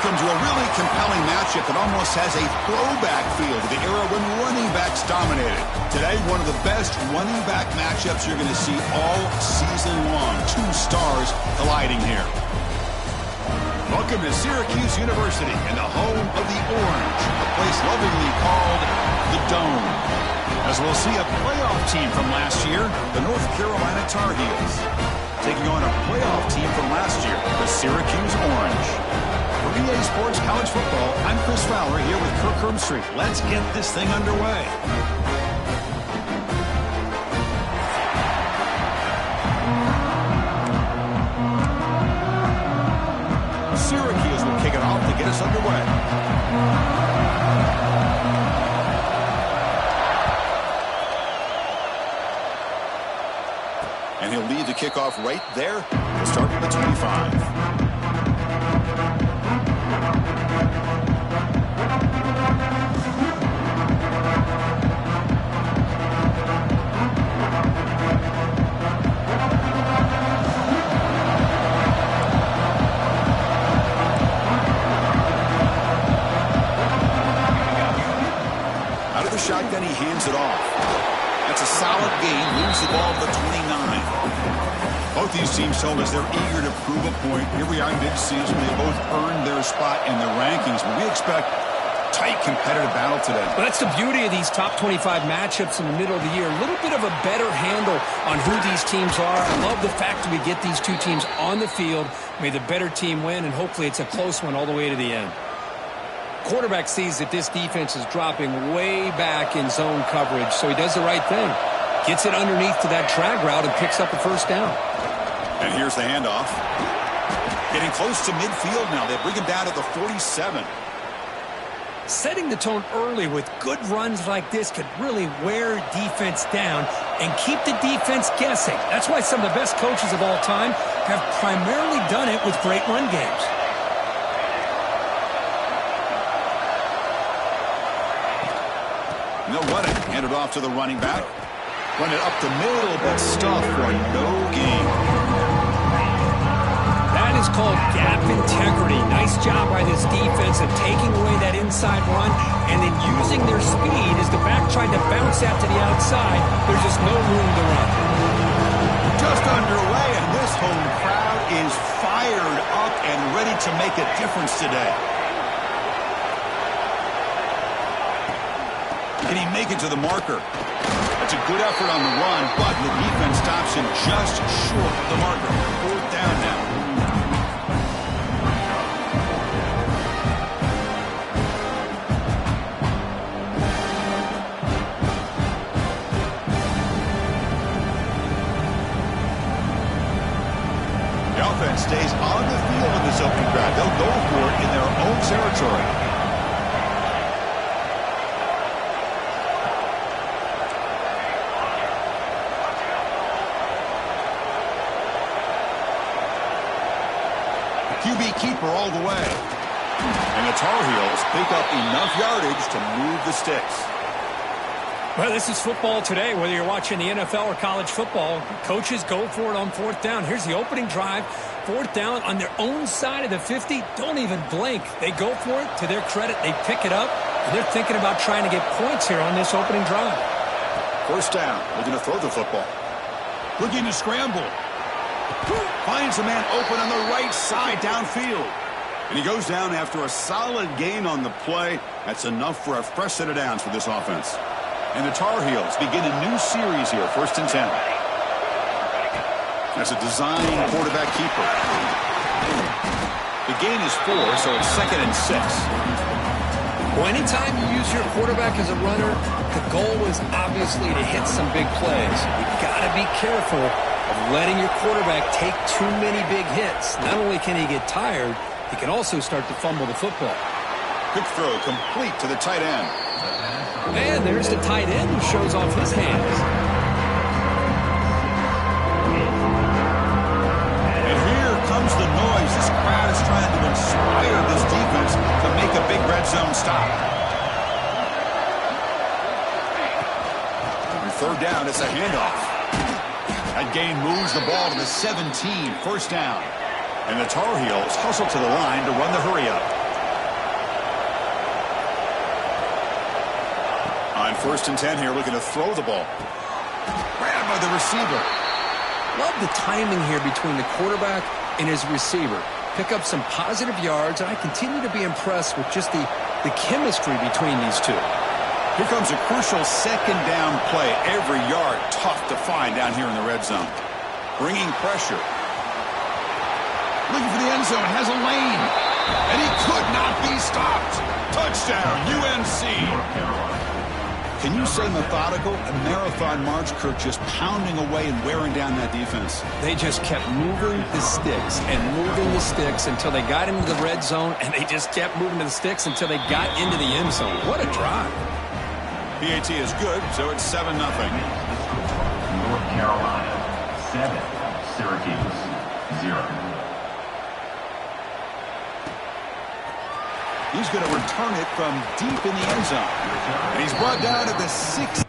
welcome to a really compelling matchup that almost has a throwback feel to the era when running backs dominated. Today, one of the best running back matchups you're going to see all season long. Two stars colliding here. Welcome to Syracuse University and the home of the Orange, a place lovingly called the Dome. As we'll see a playoff team from last year, the North Carolina Tar Heels, taking on a playoff team from last year, the Syracuse Orange. For EA Sports College Football, I'm Chris Fowler here with Kirk Herbstreit. Let's get this thing underway. Syracuse will kick it off to get us underway. And he'll lead the kickoff right there. He'll start at the 25. Out of the shotgun, he hands it off. That's a solid gain. Moves the ball to the 29. Both these teams told us they're eager to prove a point. Here we are mid-season. They both earned their spot in the rankings, but we expect tight competitive battle today. Well, that's the beauty of these top 25 matchups in the middle of the year. A little bit of a better handle on who these teams are. I love the fact that we get these two teams on the field. May the better team win, and hopefully it's a close one all the way to the end. Quarterback sees that this defense is dropping way back in zone coverage, so he does the right thing. Gets it underneath to that drag route and picks up a first down. And here's the handoff. Getting close to midfield now. They bring him down to the 47. Setting the tone early with good runs like this could really wear defense down and keep the defense guessing. That's why some of the best coaches of all time have primarily done it with great run games. No running. Hand it off to the running back. Run it up the middle, but stuff for no gain. That is called gap integrity. Nice job by this defense of taking away that inside run and then using their speed as the back tried to bounce out to the outside. There's just no room to run. Just underway, and this home crowd is fired up and ready to make a difference today. Can he make it to the marker? That's a good effort on the run, but the defense stops him just short of the marker. Fourth down now. The offense stays on the field in this opening drive. They'll go for it in their own territory. QB keeper all the way. And the Tar Heels pick up enough yardage to move the sticks. Well, this is football today, whether you're watching the NFL or college football. Coaches go for it on fourth down. Here's the opening drive. Fourth down on their own side of the 50. Don't even blink. They go for it. To their credit, they pick it up. And they're thinking about trying to get points here on this opening drive. First down. Looking to throw the football. Looking to scramble. Finds a man open on the right side downfield. And he goes down after a solid gain on the play. That's enough for a fresh set of downs for this offense. And the Tar Heels begin a new series here, 1st and 10. That's a design quarterback keeper. The gain is 4, so it's 2nd and 6. Well, anytime you use your quarterback as a runner, the goal is obviously to hit some big plays. You've got to be careful of letting your quarterback take too many big hits. Not only can he get tired, he can also start to fumble the football. Quick throw complete to the tight end. And there's the tight end who shows off his hands. And here comes the noise. This crowd is trying to inspire this defense to make a big red zone stop. And 3rd down, it's a handoff. That gain moves the ball to the 17, 1st down. And the Tar Heels hustle to the line to run the hurry up. On 1st and 10 here, looking to throw the ball. Grabbed by the receiver. Love the timing here between the quarterback and his receiver. Pick up some positive yards, and I continue to be impressed with just the chemistry between these two. Here comes a crucial 2nd down play. Every yard tough to find down here in the red zone. Bringing pressure. Looking for the end zone. Has a lane. And he could not be stopped. Touchdown, UNC. Can you say methodical? A marathon march, Kirk, just pounding away and wearing down that defense. They just kept moving the sticks and moving the sticks until they got into the red zone, and they just kept moving the sticks until they got into the end zone. What a drive. PAT is good, so it's 7-0. North Carolina, 7. Syracuse, 0. He's going to return it from deep in the end zone. And he's brought down at the 6.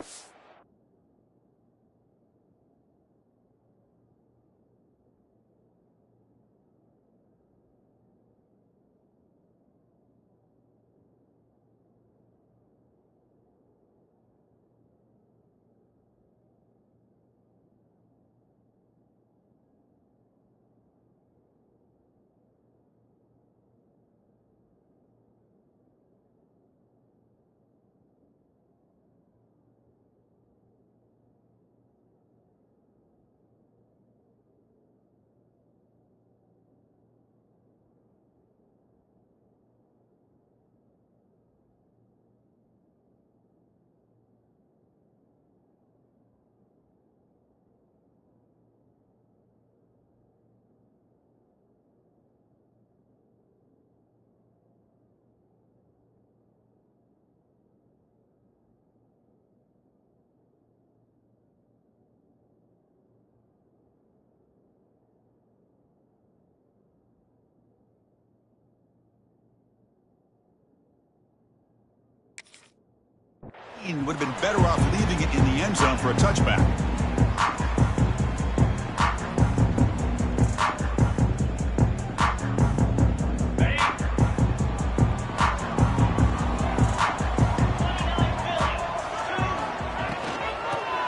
Would have been better off leaving it in the end zone for a touchback.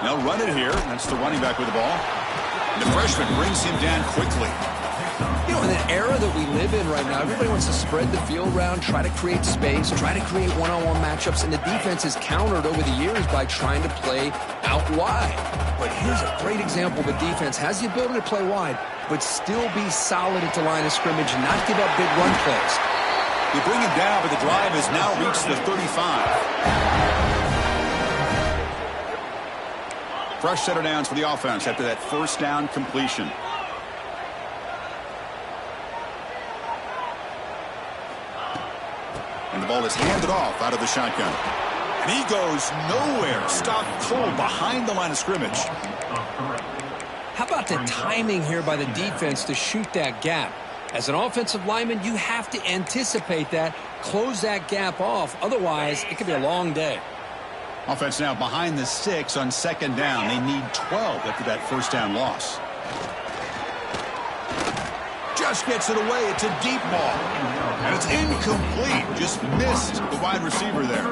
They'll run it here. That's the running back with the ball. And the freshman brings him down quickly. You know, in the era that we live in right now, everybody wants to spread the field around, try to create space, try to create one-on-one matchups, and the defense is countered over the years by trying to play out wide. But here's a great example of a defense has the ability to play wide, but still be solid at the line of scrimmage and not give up big run plays. They bring him down, but the drive has now reached the 35. Fresh set of downs for the offense after that 1st down completion. And the ball is handed off out of the shotgun. And he goes nowhere. Stopped cold behind the line of scrimmage. How about the timing here by the defense to shoot that gap? As an offensive lineman, you have to anticipate that, close that gap off. Otherwise, it could be a long day. Offense now behind the 6 on 2nd down. They need 12 after that 1st down loss. Just gets it away. It's a deep ball. And it's incomplete. Just missed the wide receiver there.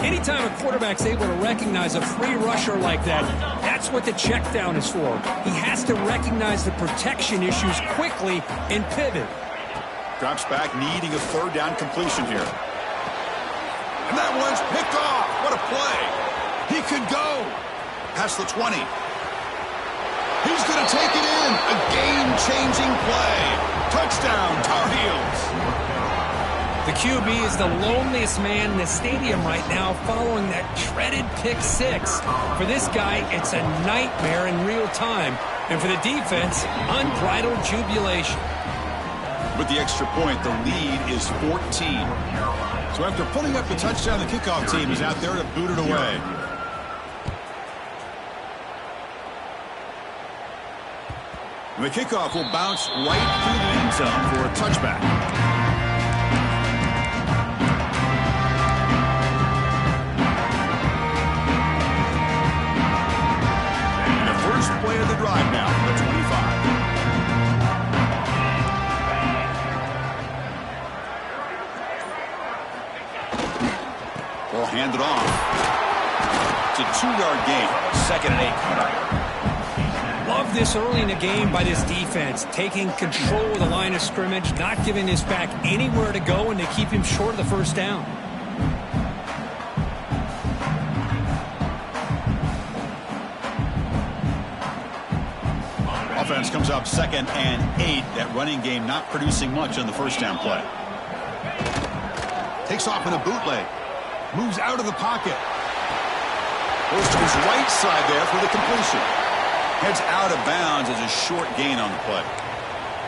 Anytime a quarterback's able to recognize a free rusher like that, that's what the check down is for. He has to recognize the protection issues quickly and pivot. Drops back, needing a 3rd down completion here. And that one's picked off. What a play. He could go past the 20. He's going to take it in. A game-changing play. Touchdown, Tar Heels. The QB is the loneliest man in the stadium right now following that dreaded pick 6. For this guy, it's a nightmare in real time. And for the defense, unbridled jubilation. With the extra point, the lead is 14. So after putting up the touchdown, the kickoff team is out there to boot it away. The kickoff will bounce right through the end zone for a touchback. And the first play of the drive now from the 25. Ball handed off. 2-yard gain. 2nd and 8. Love this early in the game by this defense, taking control of the line of scrimmage, not giving this back anywhere to go, and to keep him short of the first down. Offense comes up 2nd and 8. That running game not producing much on the first down play. Takes off in a bootleg. Moves out of the pocket. Goes to his right side there for the completion. Heads out of bounds as a short gain on the play.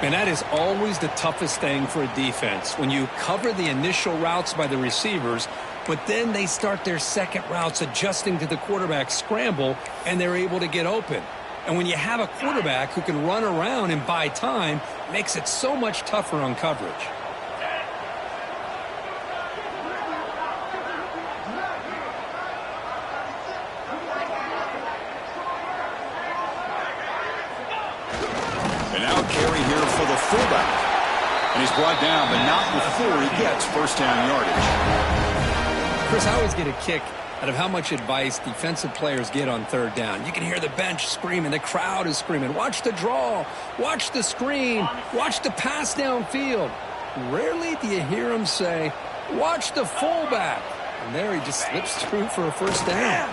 And that is always the toughest thing for a defense, when you cover the initial routes by the receivers, but then they start their second routes adjusting to the quarterback's scramble, and they're able to get open. And when you have a quarterback who can run around and buy time, it makes it so much tougher on coverage. And now carry here for the fullback. And he's brought down, but not before he gets first down yardage. Chris, I always get a kick out of how much advice defensive players get on third down. You can hear the bench screaming. The crowd is screaming. Watch the draw. Watch the screen. Watch the pass downfield. Rarely do you hear them say, watch the fullback. And there he just slips through for a first down.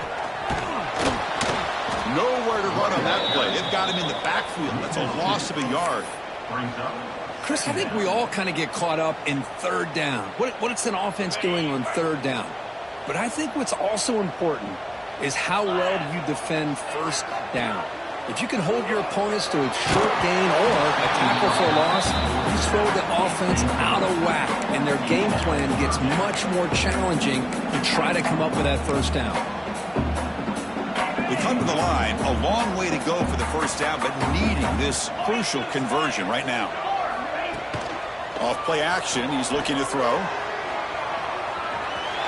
Nowhere to run on that play. They've got him in the backfield. That's a loss of a yard. Chris, I think we all kind of get caught up in third down. What's an offense doing on third down? But I think what's also important is how well do you defend first down. If you can hold your opponents to a short gain or a tackle for a loss, you throw the offense out of whack, and their game plan gets much more challenging to try to come up with that first down. We come to the line, a long way to go for the first down, but needing this crucial conversion right now. Off play action, he's looking to throw.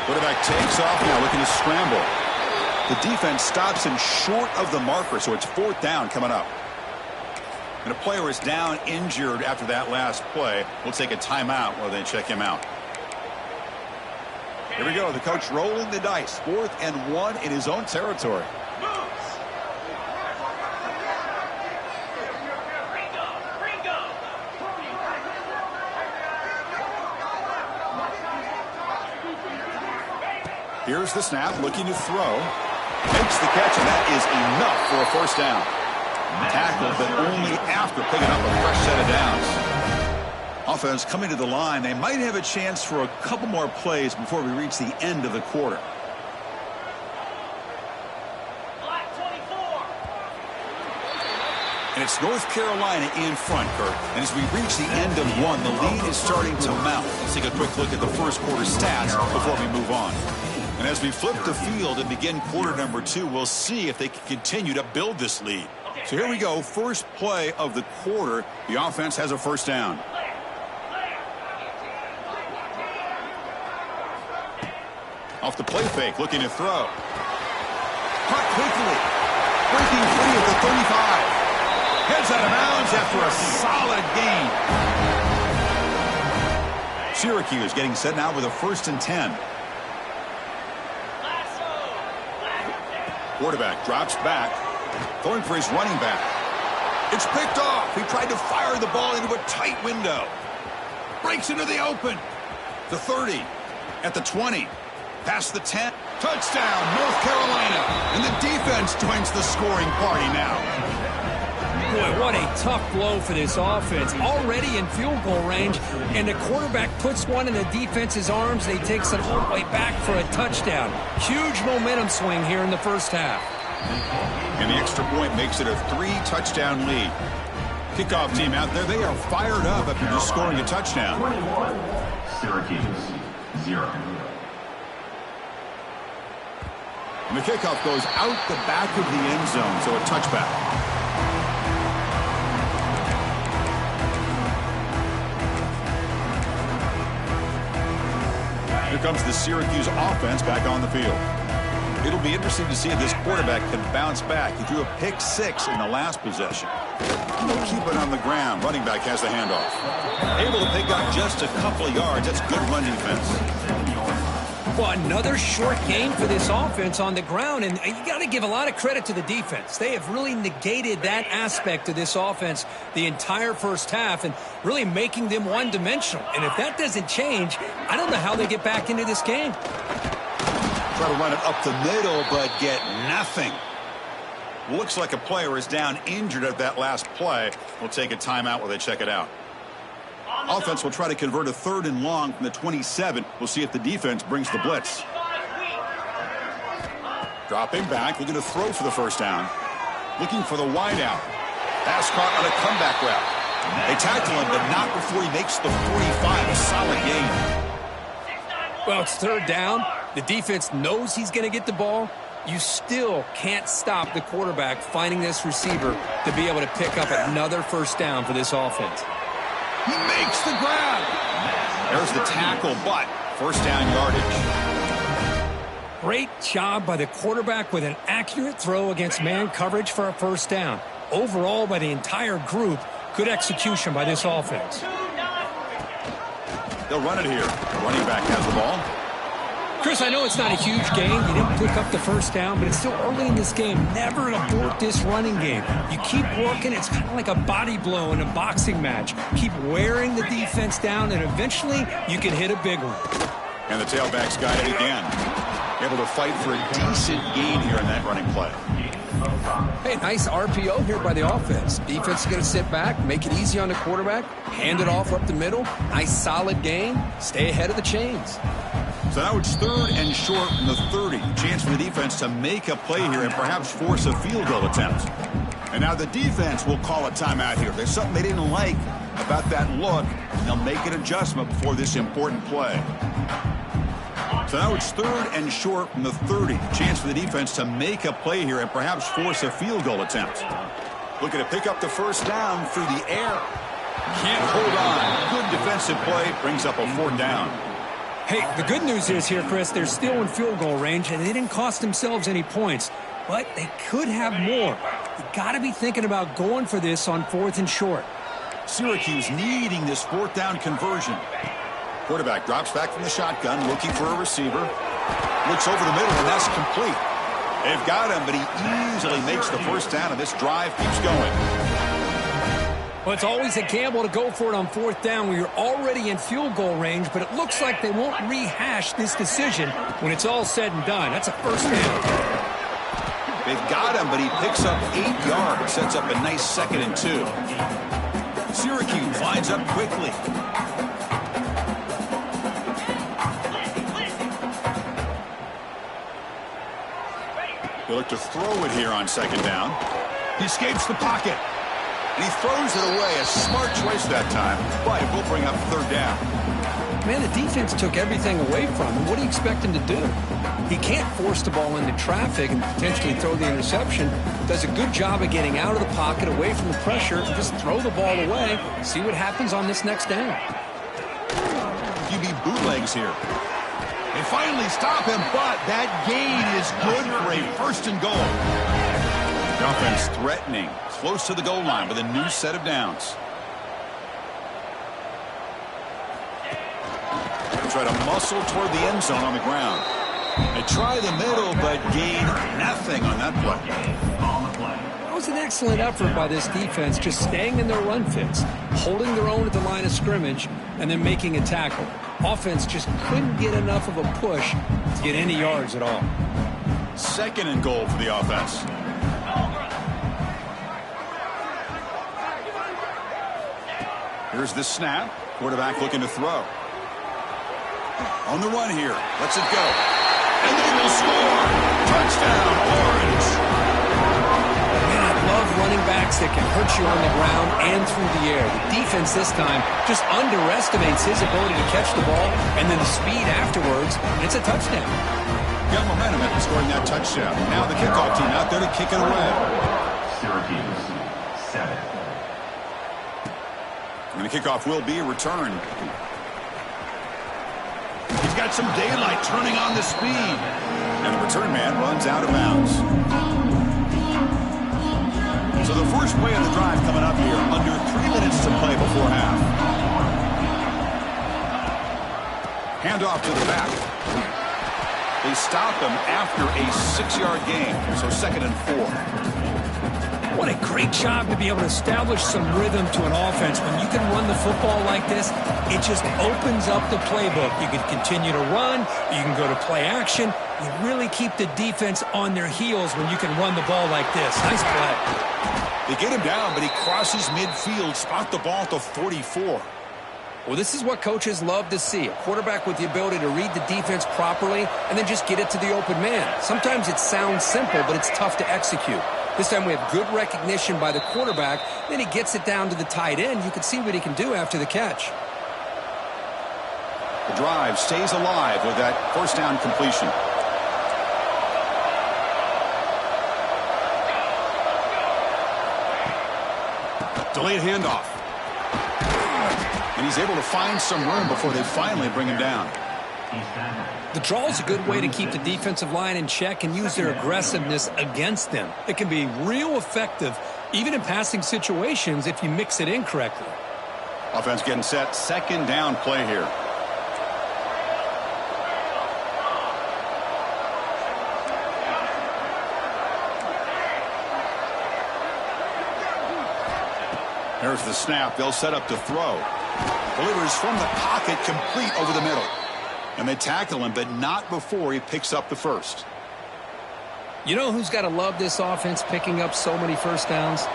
Quarterback takes off now, looking to scramble. The defense stops him short of the marker, so it's fourth down coming up. And a player is down injured after that last play. We'll take a timeout while they check him out. Here we go, the coach rolling the dice. 4th and 1 in his own territory. Here's the snap, looking to throw. Makes the catch, and that is enough for a first down. Tackled, but only after picking up a fresh set of downs. Offense coming to the line. They might have a chance for a couple more plays before we reach the end of the quarter. And it's North Carolina in front, Kurt. And as we reach the end of one, the lead is starting to mount. Let's take a quick look at the first quarter stats before we move on. And as we flip the field and begin quarter number 2, we'll see if they can continue to build this lead. So here we go. First play of the quarter. The offense has a first down. Off the play fake, looking to throw. Caught quickly. Breaking free at the 35. Heads out of bounds after a solid gain. Syracuse getting set now with a 1st and 10. Quarterback drops back, throwing for his running back. It's picked off. He tried to fire the ball into a tight window. Breaks into the open. The 30, at the 20, past the 10. Touchdown, North Carolina. And the defense joins the scoring party now. Boy, what a tough blow for this offense. Already in field goal range, and the quarterback puts one in the defense's arms, and he takes it all the way back for a touchdown. Huge momentum swing here in the first half. And the extra point makes it a 3-touchdown lead. Kickoff team out there, they are fired up after just scoring a touchdown. 21, Syracuse, 0. And the kickoff goes out the back of the end zone, so a touchback. Here comes the Syracuse offense back on the field. It'll be interesting to see if this quarterback can bounce back. He threw a pick 6 in the last possession. They'll keep it on the ground. Running back has the handoff. Able to pick up just a couple of yards. That's good run defense. Well, another short game for this offense on the ground, and you got to give a lot of credit to the defense. They have really negated that aspect of this offense the entire first half and really making them one-dimensional. And if that doesn't change, I don't know how they get back into this game. Try to run it up the middle, but get nothing. Looks like a player is down injured at that last play. We'll take a timeout while they check it out. Offense will try to convert a 3rd and long from the 27. We'll see if the defense brings the blitz. Dropping back, looking to throw for the first down. Looking for the wide out. Pass caught on a comeback route. They tackle him, but not before he makes the 45. A solid gain. Well, it's 3rd down. The defense knows he's going to get the ball. You still can't stop the quarterback finding this receiver to be able to pick up another first down for this offense. He makes the grab. There's the tackle, but first down yardage. Great job by the quarterback with an accurate throw against man coverage for a first down. Overall, by the entire group, good execution by this offense. They'll run it here. The running back has the ball. Chris, I know it's not a huge gain. You didn't pick up the first down, but it's still early in this game. Never abort this running game. You keep working. It's kind of like a body blow in a boxing match. Keep wearing the defense down, and eventually you can hit a big one. And the tailback's got it again. Able to fight for a decent gain here in that running play. Hey, nice RPO here by the offense. Defense is going to sit back, make it easy on the quarterback, hand it off up the middle. Nice solid gain. Stay ahead of the chains. So now it's 3rd and short from the 30. Chance for the defense to make a play here and perhaps force a field goal attempt. And now the defense will call a timeout here. There's something they didn't like about that look. They'll make an adjustment before this important play. So now it's 3rd and short from the 30. Chance for the defense to make a play here and perhaps force a field goal attempt. Looking to pick up the first down through the air. Can't hold on. Good defensive play. Brings up a 4th down. Hey, the good news is here, Chris, they're still in field goal range, and they didn't cost themselves any points. But they could have more. You got to be thinking about going for this on 4th and short. Syracuse needing this 4th down conversion. Quarterback drops back from the shotgun, looking for a receiver. Looks over the middle, and that's complete. They've got him, but he easily makes the first down, and this drive keeps going. Well, it's always a gamble to go for it on 4th down when you're already in field goal range, but it looks like they won't rehash this decision when it's all said and done. That's a first down. They've got him, but he picks up 8 yards, sets up a nice 2nd and 2. Syracuse lines up quickly. They look to throw it here on 2nd down. He escapes the pocket. And he throws it away. A smart choice that time, but it will bring up 3rd down. Man, the defense took everything away from him. What do you expect him to do? He can't force the ball into traffic and potentially throw the interception. Does a good job of getting out of the pocket, away from the pressure, and just throw the ball away. See what happens on this next down. QB bootlegs here. They finally stop him, but that gain is good for a 1st and goal. The offense threatening, close to the goal line with a new set of downs. They try to muscle toward the end zone on the ground. They try the middle, but gain nothing on that play. That was an excellent effort by this defense, just staying in their run fits, holding their own at the line of scrimmage, and then making a tackle. Offense just couldn't get enough of a push to get any yards at all. 2nd and goal for the offense. Here's the snap. Quarterback looking to throw. On the run here. Lets it go. And they will score. Touchdown, Orange. Man, I love running backs that can hurt you on the ground and through the air. The defense this time just underestimates his ability to catch the ball and then the speed afterwards. And it's a touchdown. Got momentum after scoring that touchdown. Now the kickoff team out there to kick it away. Syracuse, 7. And the kickoff will be a return. He's got some daylight turning on the speed. And the return man runs out of bounds. So the first play of the drive coming up here. Under 3 minutes to play before half. Handoff to the back. they stop him after a 6-yard gain. So 2nd and 4. What a great job to be able to establish some rhythm to an offense. When you can run the football like this, it just opens up the playbook. You can continue to run. You can go to play action. You really keep the defense on their heels when you can run the ball like this. Nice play. They get him down, but he crosses midfield, spot the ball to 44. Well, this is what coaches love to see. A quarterback with the ability to read the defense properly and then just get it to the open man. Sometimes it sounds simple, but it's tough to execute. This time we have good recognition by the quarterback. Then he gets it down to the tight end. You can see what he can do after the catch. The drive stays alive with that first down completion. Delayed handoff. And he's able to find some room before they finally bring him down. The draw is a good way to keep the defensive line in check and use their aggressiveness against them. It can be real effective, even in passing situations, if you mix it in correctly. Offense getting set. 2nd down play here. There's the snap. They'll set up to throw. Delivers from the pocket, complete over the middle. And they tackle him, but not before he picks up the first. You know who's got to love this offense picking up so many first downs?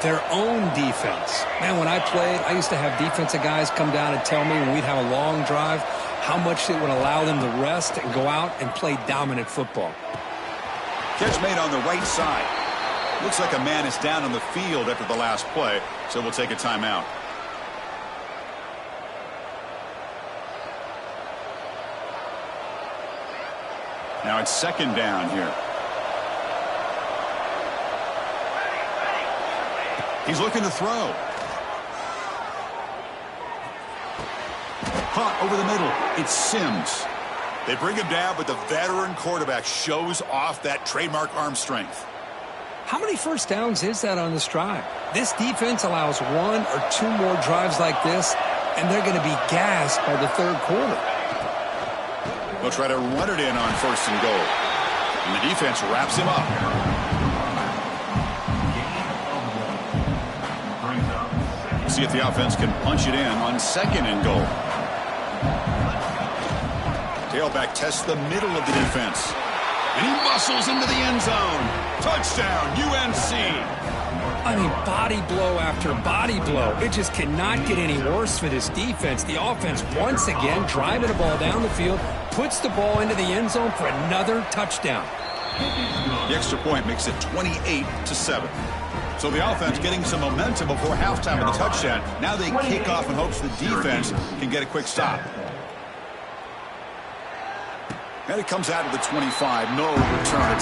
Their own defense. Man, when I played, I used to have defensive guys come down and tell me when we'd have a long drive how much it would allow them to rest and go out and play dominant football. Catch made on the right side. Looks like a man is down on the field after the last play, so we'll take a timeout. Now it's 2nd down here. He's looking to throw. Caught over the middle. It's Sims. They bring him down, but the veteran quarterback shows off that trademark arm strength. How many first downs is that on this drive? This defense allows 1 or 2 more drives like this, and they're going to be gassed by the 3rd quarter. They'll try to run it in on 1st and goal. And the defense wraps him up. See if the offense can punch it in on 2nd and goal. Tailback tests the middle of the defense. And he muscles into the end zone. Touchdown, UNC. I mean, body blow after body blow. It just cannot get any worse for this defense. The offense, once again, driving the ball down the field, puts the ball into the end zone for another touchdown. The extra point makes it 28-7. So the offense getting some momentum before halftime of the touchdown. Now they kick off in hopes the defense can get a quick stop. And it comes out of the 25. No return.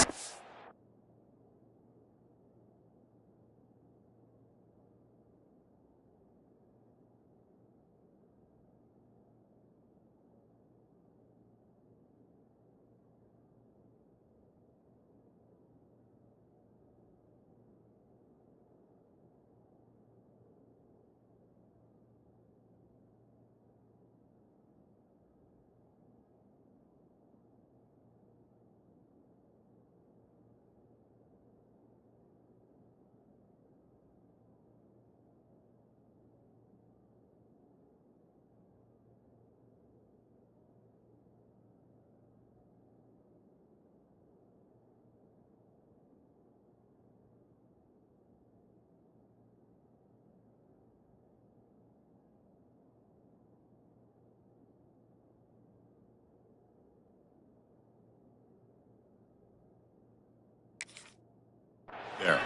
There.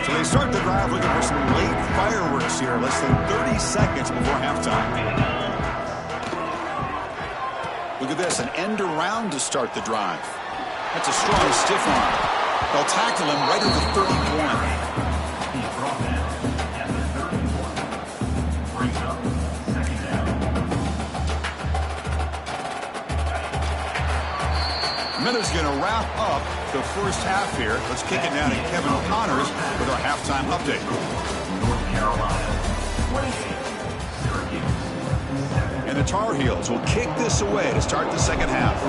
So they start the drive looking for some late fireworks here. Less than 30 seconds before halftime. Look at this, an end around to start the drive. That's a strong stiff arm. They'll tackle him right at the 31. Miller's going to wrap up the first half here. Let's kick it down to Kevin Connors with our halftime update. North Carolina, 28, Syracuse, 7. And the Tar Heels will kick this away to start the second half.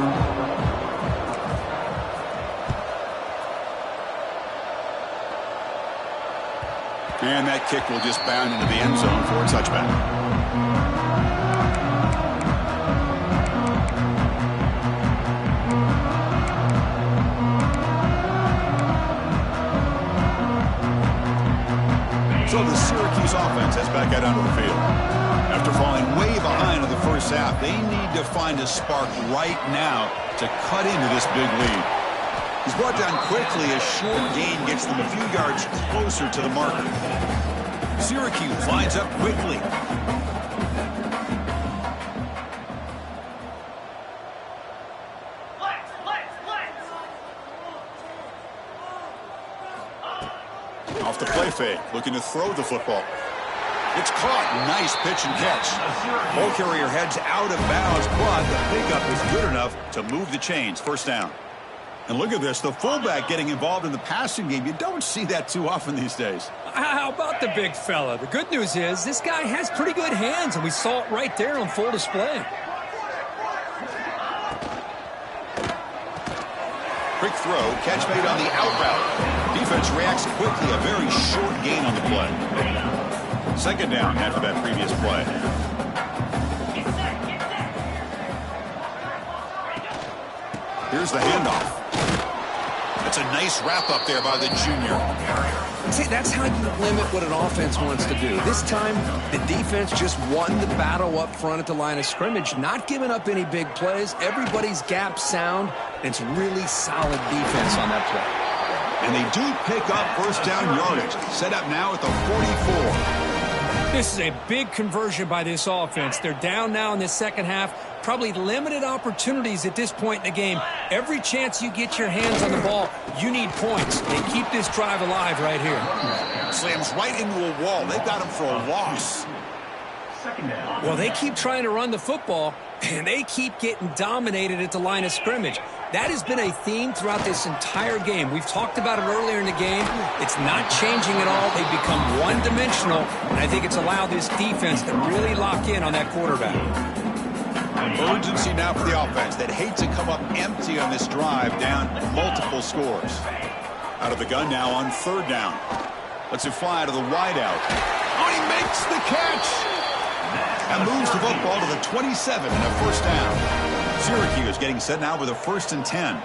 And that kick will just bound into the end zone for a touchback. So the Syracuse offense heads back out onto the field. After falling way behind in the first half, they need to find a spark right now to cut into this big lead. He's brought down quickly. A short gain gets them a few yards closer to the marker. Syracuse lines up quickly. Off the play fake, looking to throw the football. It's caught. Nice pitch and catch. Ball carrier heads out of bounds, but the pickup is good enough to move the chains. First down. And look at this, the fullback getting involved in the passing game. You don't see that too often these days. How about the big fella? The good news is this guy has pretty good hands, and we saw it right there on full display. Quick throw, catch made on the out route. Defense reacts quickly, a very short gain on the play. Second down after that previous play. Here's the handoff. That's a nice wrap up there by the junior. See, that's how you limit what an offense wants to do. This time, the defense just won the battle up front at the line of scrimmage, not giving up any big plays. Everybody's gap sound, and it's really solid defense on that play. And they do pick up first down yardage. Set up now at the 44. This is a big conversion by this offense. They're down now in the second half. Probably limited opportunities at this point in the game. Every chance you get your hands on the ball, you need points. They keep this drive alive right here. Slams right into a wall. They've got him for a loss. Well, they keep trying to run the football, and they keep getting dominated at the line of scrimmage. That has been a theme throughout this entire game. We've talked about it earlier in the game. It's not changing at all. They've become one-dimensional, and I think it's allowed this defense to really lock in on that quarterback. Urgency now for the offense that hates to come up empty on this drive, down multiple scores. Out of the gun now on third down. Lets it fly to the wideout. Oh, he makes the catch! And moves the football to the 27 and a first down. Syracuse getting set now with a 1st and 10.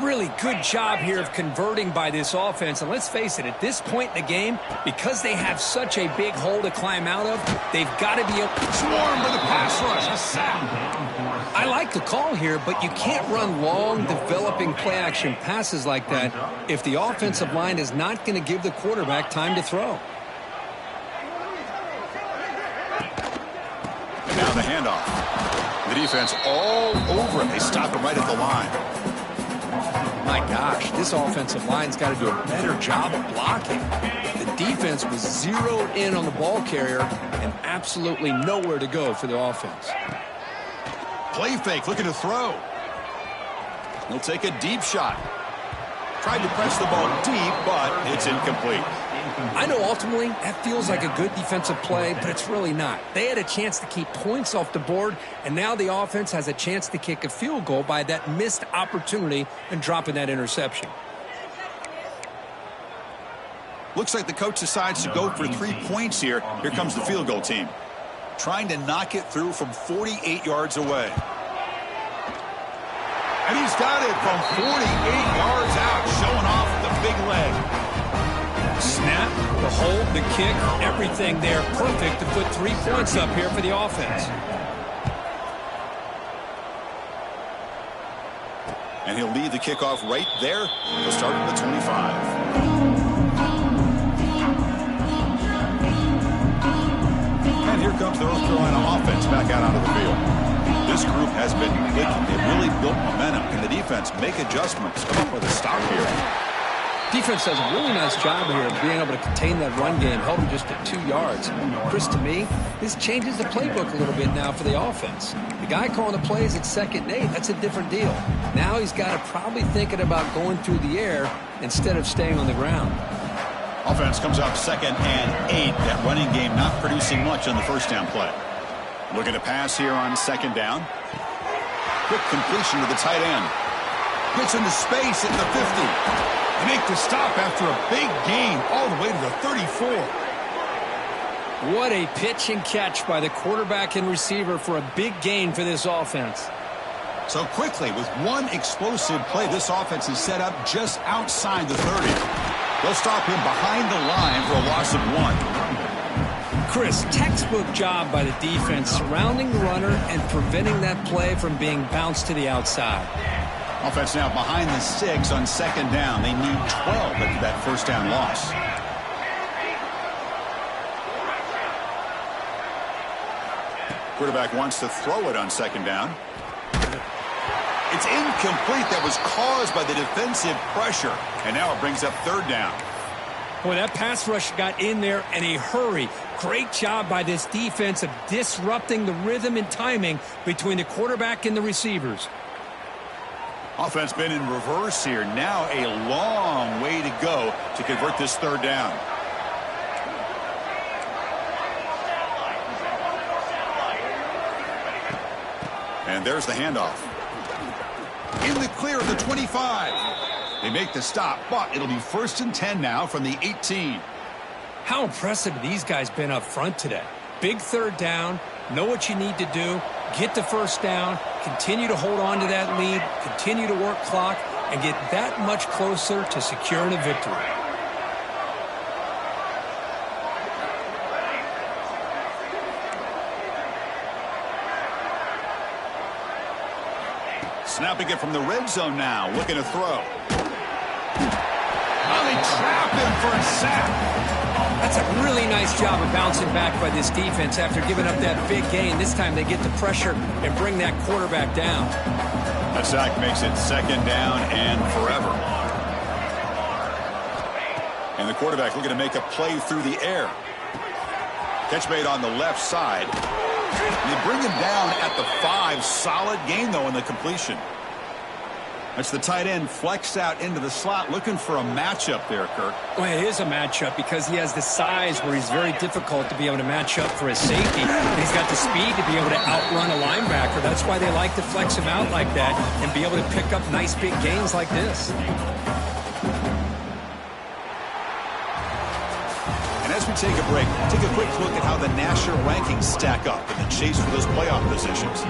Really good job here of converting by this offense. And let's face it, at this point in the game, because they have such a big hole to climb out of, they've got to be able to swarm with a pass rush. A sack. I like the call here, but you can't run long, developing play-action passes like that if the offensive line is not going to give the quarterback time to throw. And now the handoff. The defense all over him. They stop him right at the line. My gosh, this offensive line's got to do a better job of blocking. The defense was zeroed in on the ball carrier and absolutely nowhere to go for the offense. Play fake, looking to throw. He'll take a deep shot. Tried to press the ball deep, but it's incomplete. I know ultimately that feels like a good defensive play, but it's really not. They had a chance to keep points off the board, and now the offense has a chance to kick a field goal by that missed opportunity and dropping that interception. Looks like the coach decides to go for 3 points here. Here comes the field goal team. Trying to knock it through from 48 yards away. And he's got it from 48 yards out, showing off the big leg. Snap, the hold, the kick, everything there perfect to put 3 points up here for the offense. And he'll lead the kickoff right there. He'll start at the 25. And here comes the North Carolina offense back out onto the field. This group has been clicking. They've really built momentum. Can the defense make adjustments? Come up with a stop here. Defense does a really nice job here of being able to contain that run game, held him just at 2 yards. Chris, to me, this changes the playbook a little bit now for the offense. The guy calling the plays at 2nd and 8, that's a different deal. Now he's got to probably thinking about going through the air instead of staying on the ground. Offense comes out 2nd and 8. That running game not producing much on the first down play. Looking to pass here on second down. Quick completion to the tight end. Gets into space at the 50. They make the stop after a big gain all the way to the 34. What a pitch and catch by the quarterback and receiver for a big gain for this offense. So quickly, with one explosive play, this offense is set up just outside the 30. They'll stop him behind the line for a loss of 1. Chris, textbook job by the defense surrounding the runner and preventing that play from being bounced to the outside. Offense now behind the 6 on second down. They need 12 after that first down loss. Quarterback wants to throw it on second down. It's incomplete. That was caused by the defensive pressure. And now it brings up third down. Boy, that pass rush got in there in a hurry. Great job by this defense of disrupting the rhythm and timing between the quarterback and the receivers. Offense been in reverse here. Now a long way to go to convert this third down. And there's the handoff. In the clear of the 25. They make the stop, but it'll be first and 10 now from the 18. How impressive have these guys been up front today? Big third down, know what you need to do, get the first down, continue to hold on to that lead, continue to work clock, and get that much closer to securing a victory. Snapping it from the red zone now, looking to throw. Oh, they trap him for a sack. That's a really nice job of bouncing back by this defense after giving up that big gain. This time they get the pressure and bring that quarterback down. That sack makes it second down and forever. And the quarterback looking to make a play through the air. Catch made on the left side. They bring him down at the 5. Solid gain, though, in the completion. That's the tight end flexed out into the slot, looking for a matchup there, Kirk. Well, it is a matchup because he has the size where he's very difficult to be able to match up for his safety. And he's got the speed to be able to outrun a linebacker. That's why they like to flex him out like that and be able to pick up nice big gains like this. And as we take a break, take a quick look at how the national rankings stack up in the chase for those playoff positions.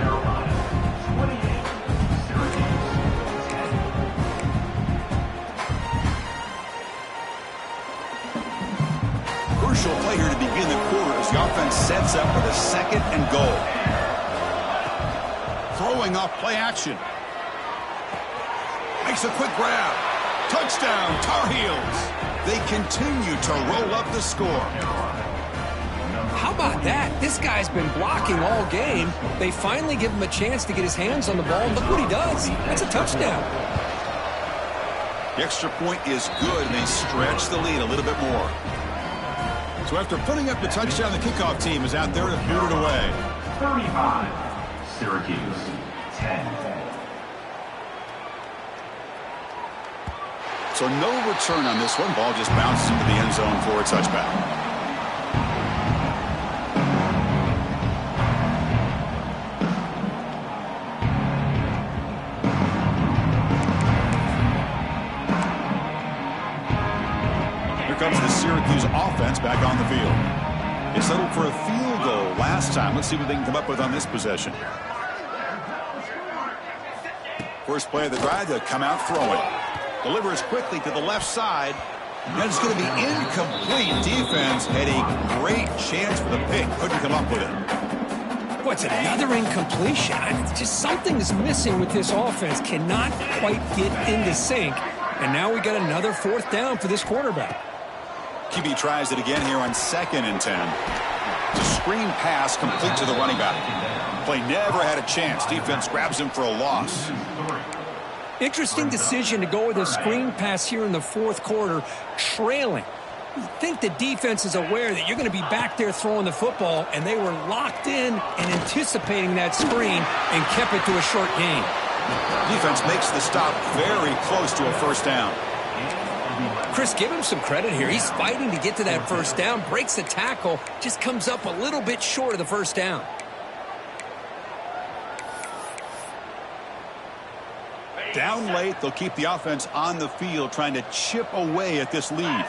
Crucial play here to begin the quarter as the offense sets up with a second and goal. Throwing off play action. Makes a quick grab. Touchdown, Tar Heels. They continue to roll up the score. How about that? This guy's been blocking all game. They finally give him a chance to get his hands on the ball. Look what he does. That's a touchdown. The extra point is good, and they stretch the lead a little bit more. So after putting up the touchdown, the kickoff team is out there to boot it away. 35, Syracuse, 10. So no return on this one. Ball just bounces into the end zone for a touchback. Comes the Syracuse offense back on the field. They settled for a field goal last time. Let's see what they can come up with on this possession. First play of the drive, they'll come out throwing. Delivers quickly to the left side. And it's going to be incomplete. Defense had a great chance for the pick. Couldn't come up with it. What's it, another incompletion? Just something's missing with this offense. Cannot quite get into sync. And now we got another fourth down for this quarterback. QB tries it again here on second and 10. It's a screen pass complete to the running back. Play never had a chance. Defense grabs him for a loss. Interesting decision to go with a screen pass here in the fourth quarter, trailing. You think the defense is aware that you're going to be back there throwing the football, and they were locked in and anticipating that screen and kept it to a short gain. Defense makes the stop very close to a first down. Chris, give him some credit here. He's fighting to get to that first down, breaks the tackle, just comes up a little bit short of the first down. Down late, they'll keep the offense on the field trying to chip away at this lead.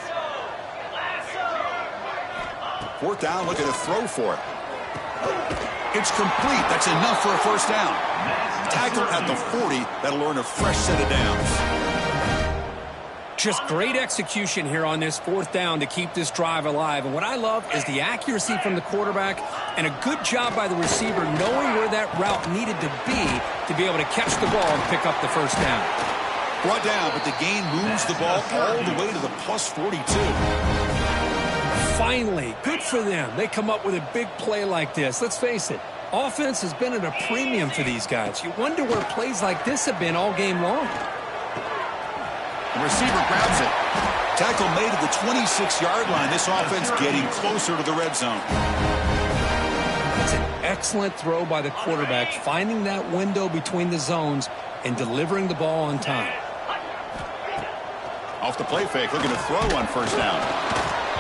Fourth down, looking to throw for it. It's complete. That's enough for a first down. Tackle at the 40. That'll earn a fresh set of downs. Just great execution here on this fourth down to keep this drive alive. And what I love is the accuracy from the quarterback and a good job by the receiver knowing where that route needed to be able to catch the ball and pick up the first down. Brought down, but the gain moves the ball all the way to the plus 42. Finally, good for them. They come up with a big play like this. Let's face it, offense has been at a premium for these guys. You wonder where plays like this have been all game long. The receiver grabs it. Tackle made at the 26-yard line. This offense getting closer to the red zone. That's an excellent throw by the quarterback, finding that window between the zones and delivering the ball on time. Off the play fake, looking to throw on first down.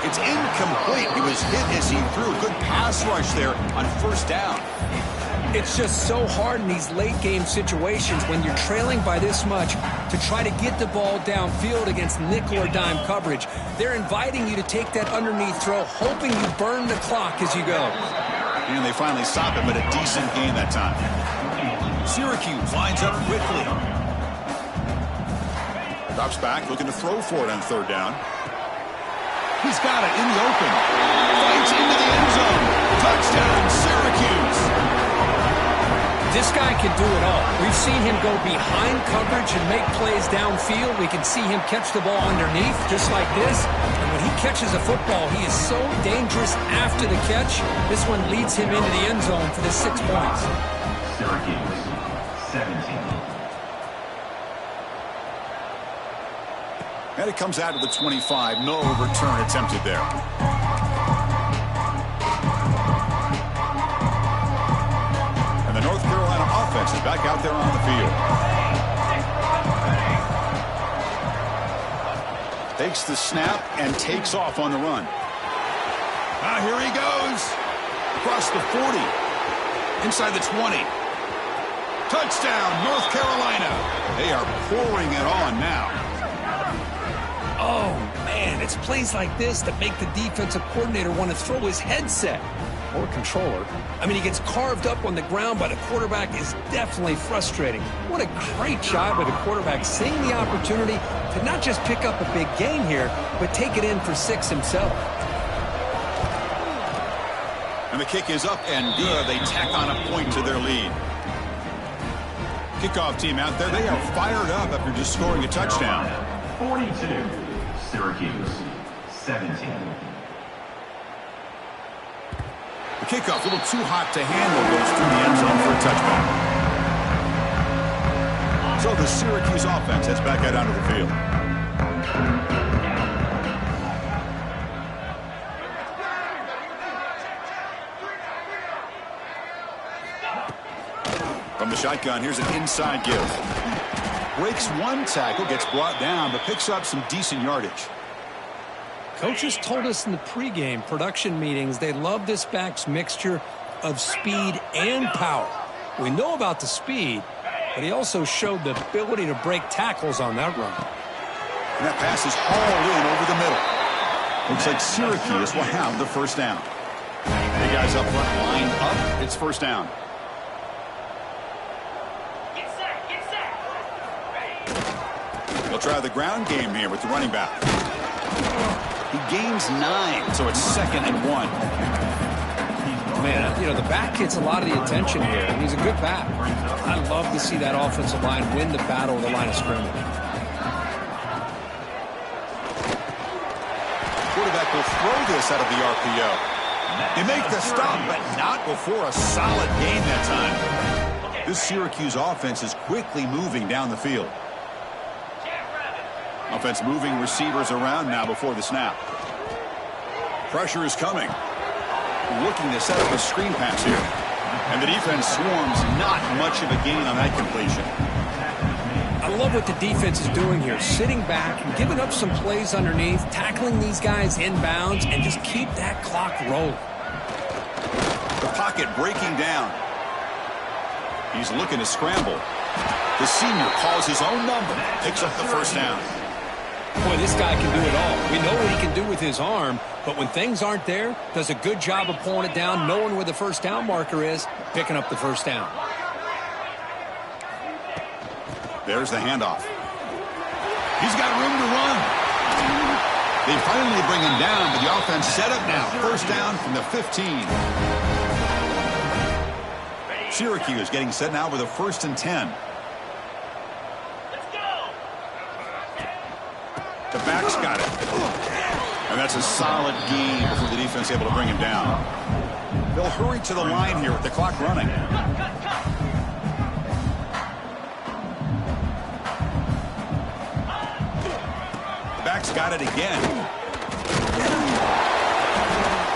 It's incomplete. He was hit as he threw. Good pass rush there on first down. It's just so hard in these late-game situations when you're trailing by this much to try to get the ball downfield against nickel or dime coverage. They're inviting you to take that underneath throw, hoping you burn the clock as you go. And they finally stop him, but a decent gain that time. Syracuse lines up quickly. Drops back, looking to throw for it on third down. He's got it in the open. Fights into the end zone. Touchdown, Syracuse. This guy can do it all. We've seen him go behind coverage and make plays downfield. We can see him catch the ball underneath just like this. And when he catches a football, he is so dangerous after the catch. This one leads him into the end zone for the 6 points. Syracuse, 17. And it comes out of the 25. No return attempted there. And the North Carolina offense is back out there on the field. Takes the snap and takes off on the run. Here he goes. Across the 40. Inside the 20. Touchdown, North Carolina. They are pouring it on now. Oh, man, it's plays like this that make the defensive coordinator want to throw his headset or controller. I mean, he gets carved up on the ground by the quarterback is definitely frustrating. What a great job by the quarterback seeing the opportunity to not just pick up a big gain here, but take it in for 6 himself. And the kick is up and good. They tack on a point to their lead. Kickoff team out there, they are fired up after just scoring a touchdown. 42, Syracuse, 17. The kickoff, a little too hot to handle, goes through the end zone for a touchback. So the Syracuse offense heads back out onto the field. From the shotgun, here's an inside give. Breaks one tackle, gets brought down, but picks up some decent yardage. Coaches told us in the pregame production meetings they love this back's mixture of speed and power. We know about the speed, but he also showed the ability to break tackles on that run. And that pass is hauled in over the middle. Looks like Syracuse will have the first down. The guys up front lined up. It's first down. They'll try the ground game here with the running back. He gains 9, so it's 2nd and 1. Man, you know, the back gets a lot of the attention here, and he's a good back. I love to see that offensive line win the battle of the line of scrimmage. Quarterback will throw this out of the RPO. They make the stop, but not before a solid gain that time. This Syracuse offense is quickly moving down the field. Offense moving receivers around now before the snap. Pressure is coming. Looking to set up a screen pass here. And the defense swarms, not much of a gain on that completion. I love what the defense is doing here. Sitting back and giving up some plays underneath, tackling these guys inbounds, and just keep that clock rolling. The pocket breaking down. He's looking to scramble. The senior calls his own number, picks up the first down. Boy, this guy can do it all. We know what he can do with his arm, but when things aren't there, does a good job of pulling it down, knowing where the first down marker is, picking up the first down. There's the handoff. He's got room to run. They finally bring him down, but the offense set up now. First down from the 15. Syracuse getting set now with a 1st and 10. The back's got it. And that's a solid gain before the defense able to bring him down. They'll hurry to the line here with the clock running. The back's got it again.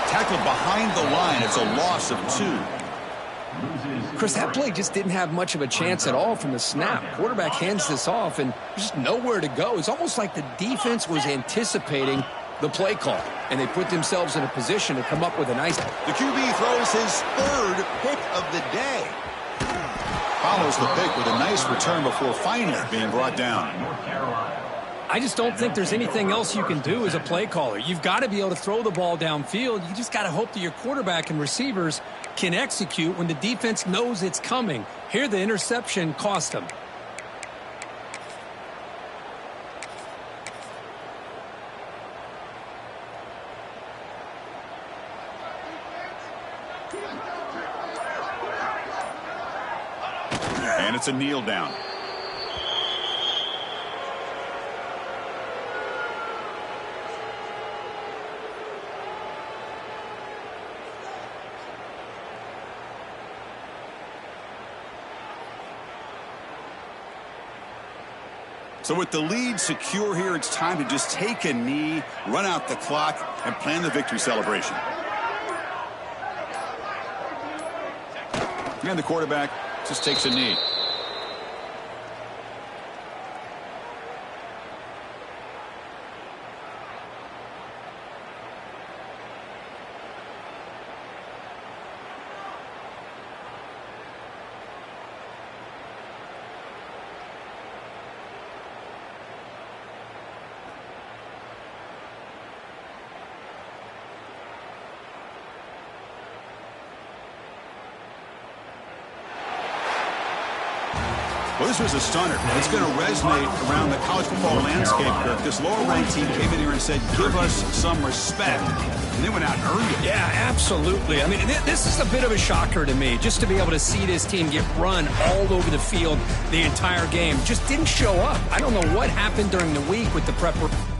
Tackled behind the line. It's a loss of 2. Chris, that play just didn't have much of a chance at all from the snap. Quarterback hands this off, and there's just nowhere to go. It's almost like the defense was anticipating the play call, and they put themselves in a position to come up with a nice... The QB throws his 3rd pick of the day. Follows the pick with a nice return before finally being brought down. I just don't think there's anything else you can do as a play caller. You've got to be able to throw the ball downfield. You just got to hope that your quarterback and receivers can execute when the defense knows it's coming. Here, the interception cost them. And it's a kneel down. So with the lead secure here, it's time to just take a knee, run out the clock, and plan the victory celebration. And the quarterback just takes a knee. Well, this was a stunner. It's going to resonate around the college football landscape, Kirk. This lower-ranked team came in here and said, give us some respect. And they went out and earned it. Yeah, absolutely. I mean, this is a bit of a shocker to me, just to be able to see this team get run all over the field the entire game. Just didn't show up. I don't know what happened during the week with the preparation.